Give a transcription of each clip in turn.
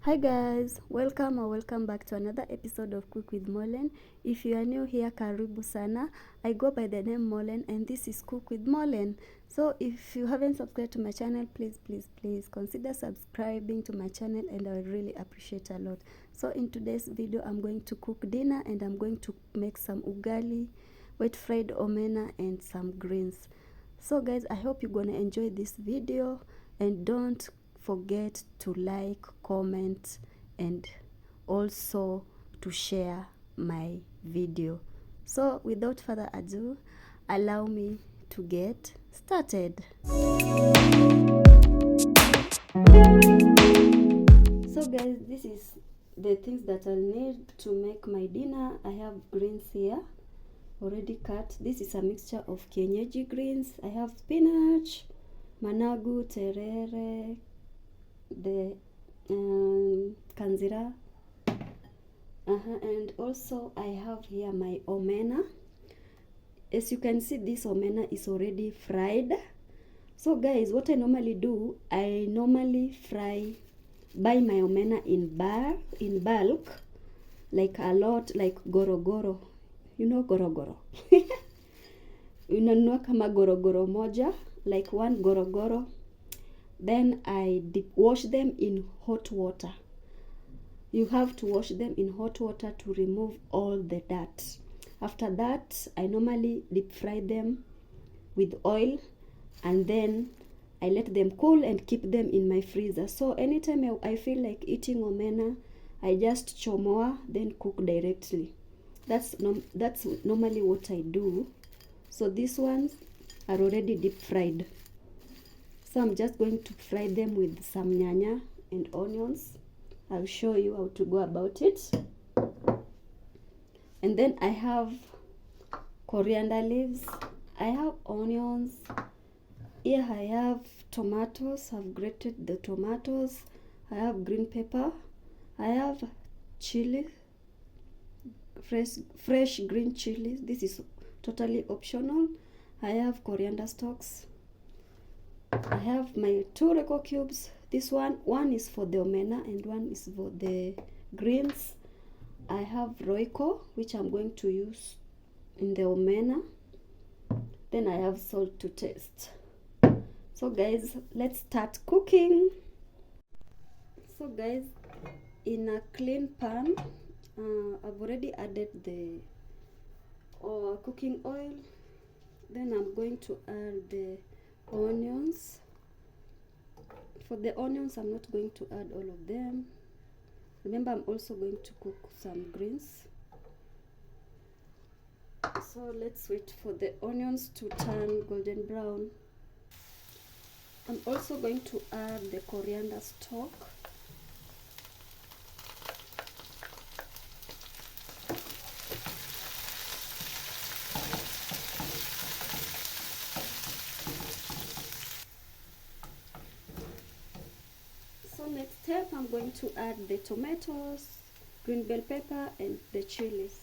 Hi guys, welcome back to another episode of Cook with Molen. If you are new here, karibu sana. I go by the name Molen and this is Cook with Molen. So if you haven't subscribed to my channel, please consider subscribing to my channel and I would really appreciate a lot. So in today's video, I'm going to cook dinner and I'm going to make some ugali, wet fried omena and some greens. So guys, I hope you're gonna enjoy this video and don't forget to like, comment and also to share my video. So without further ado, allow me to get started. So guys, this is the things that I'll need to make my dinner. I have greens here already cut. This is a mixture of kienyeji greens. I have spinach, managu, terere, the kanzira, and also I have here my omena. As you can see, this omena is already fried. So guys, what I normally do, I normally buy my omena in bulk, like a lot, like gorogoro. You know gorogoro. Unanunua kama gorogoro moja, like one gorogoro. Then I wash them in hot water. You have to wash them in hot water to remove all the dirt. After that, I normally deep fry them with oil and then I let them cool and keep them in my freezer. So anytime I feel like eating omena, I just chomoa, then cook directly. That's normally what I do. So these ones are already deep fried. So I'm just going to fry them with some nyanya and onions. I'll show you how to go about it. And then I have coriander leaves. I have onions. Here I have tomatoes. I've grated the tomatoes. I have green pepper. I have chili, fresh green chili. This is totally optional. I have coriander stalks. I have my 2 Royco cubes. This one is for the omena and one is for the greens. I have Royco, which I'm going to use in the omena. Then I have salt to taste. So guys, let's start cooking. So guys, in a clean pan, I've already added the cooking oil. Then I'm going to add the onions. For the onions, I'm not going to add all of them. Remember, I'm also going to cook some greens. So let's wait for the onions to turn golden brown. I'm also going to add the coriander stalk. So next step, I'm going to add the tomatoes, green bell pepper and the chilies.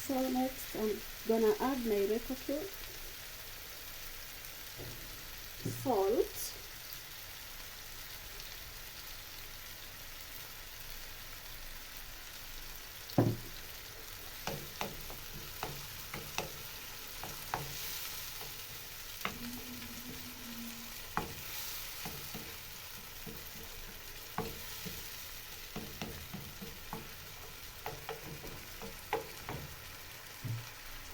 So next I'm gonna add my Royco cube, salt,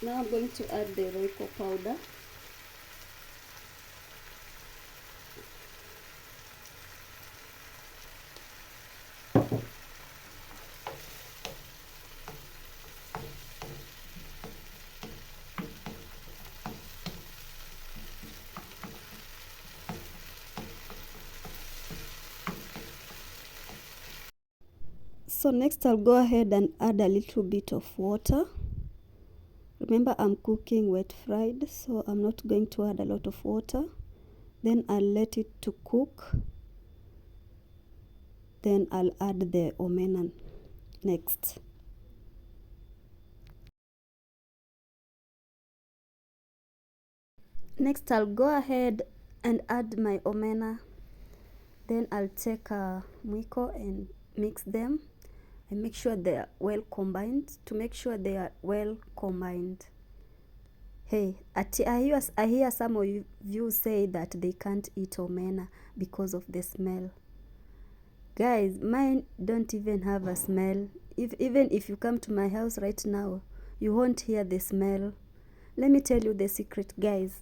now I'm going to add the Royco powder. So next I'll go ahead and add a little bit of water. Remember, I'm cooking wet fried, so I'm not going to add a lot of water. Then I'll let it to cook. Then I'll add the omena next. Next I'll go ahead and add my omena. Then I'll take a mwiko and mix them and make sure they are well combined. To make sure they are well combined. Hey, I hear some of you say that they can't eat omena because of the smell. Guys, mine don't even have a smell. Even if you come to my house right now, you won't hear the smell. Let me tell you the secret, guys.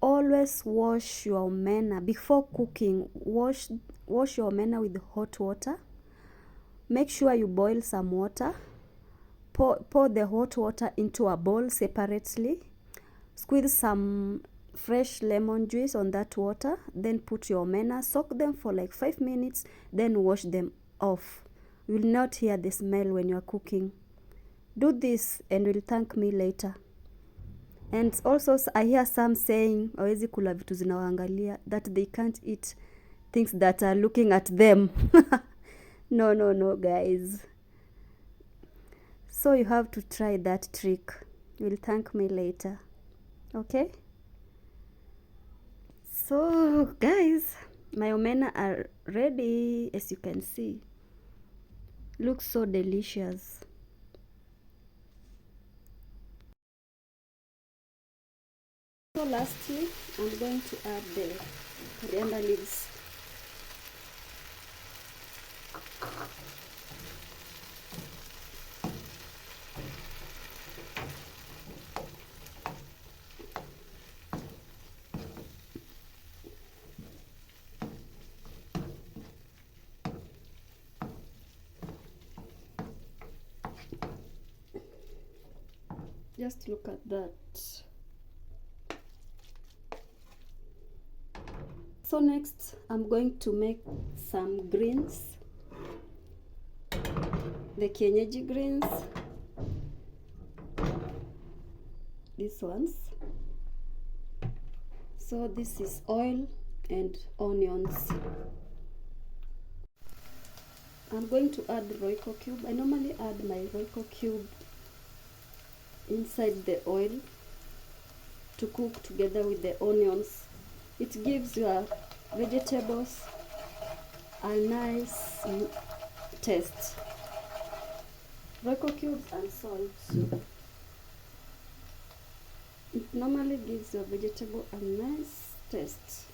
Always wash your omena before cooking. Wash your omena with hot water. Make sure you boil some water. Pour the hot water into a bowl separately. Squeeze some fresh lemon juice on that water. Then put your omena. Soak them for like 5 minutes. Then wash them off. You will not hear the smell when you are cooking. Do this and will thank me later. And also I hear some saying hawezi kula vitu zinawaangalia, that they can't eat things that are looking at them. No guys. So you have to try that trick. You'll thank me later. Okay? So guys, my omena are ready, as you can see. Looks so delicious. So lastly, I'm going to add the coriander leaves. Just look at that. So next, I'm going to make some greens. The kienyeji greens. These ones. So this is oil and onions. I'm going to add Royco cube. I normally add my Royco cube inside the oil to cook together with the onions. It gives your vegetables a nice taste. Royco cubes and salt. It normally gives your vegetable a nice taste.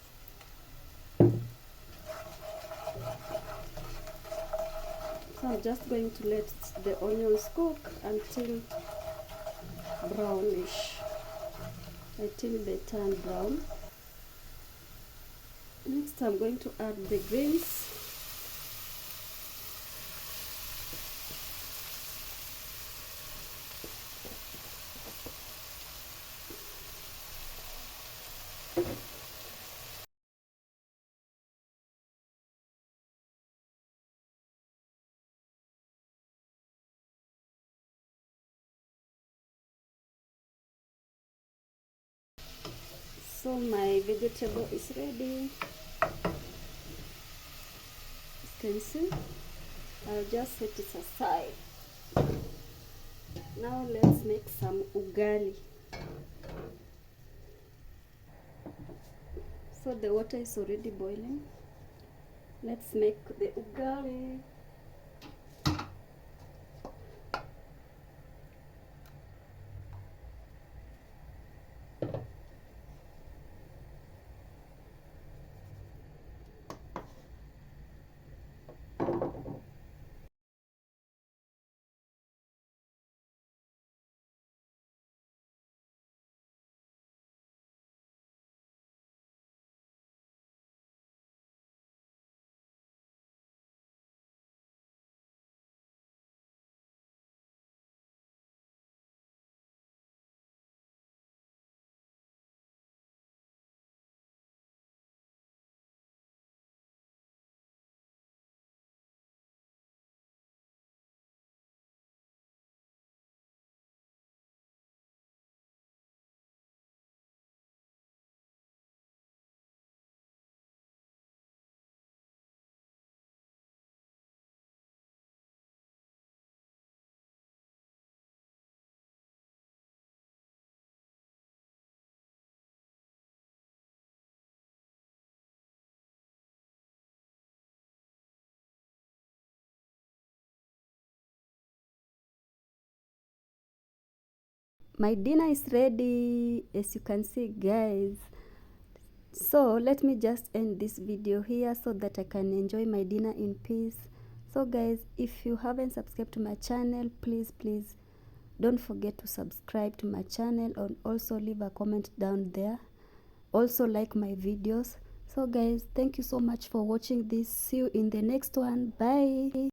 So I'm just going to let the onions cook until brownish, until they turn brown. Next I'm going to add the greens. So my vegetable is ready. As you can see, I'll just set it aside. Now let's make some ugali. So the water is already boiling. Let's make the ugali. my dinner is ready, as you can see, guys. So let me just end this video here so that I can enjoy my dinner in peace. So guys, if you haven't subscribed to my channel, please don't forget to subscribe to my channel, and also leave a comment down there. Also like my videos. So guys, thank you so much for watching this. See you in the next one. Bye.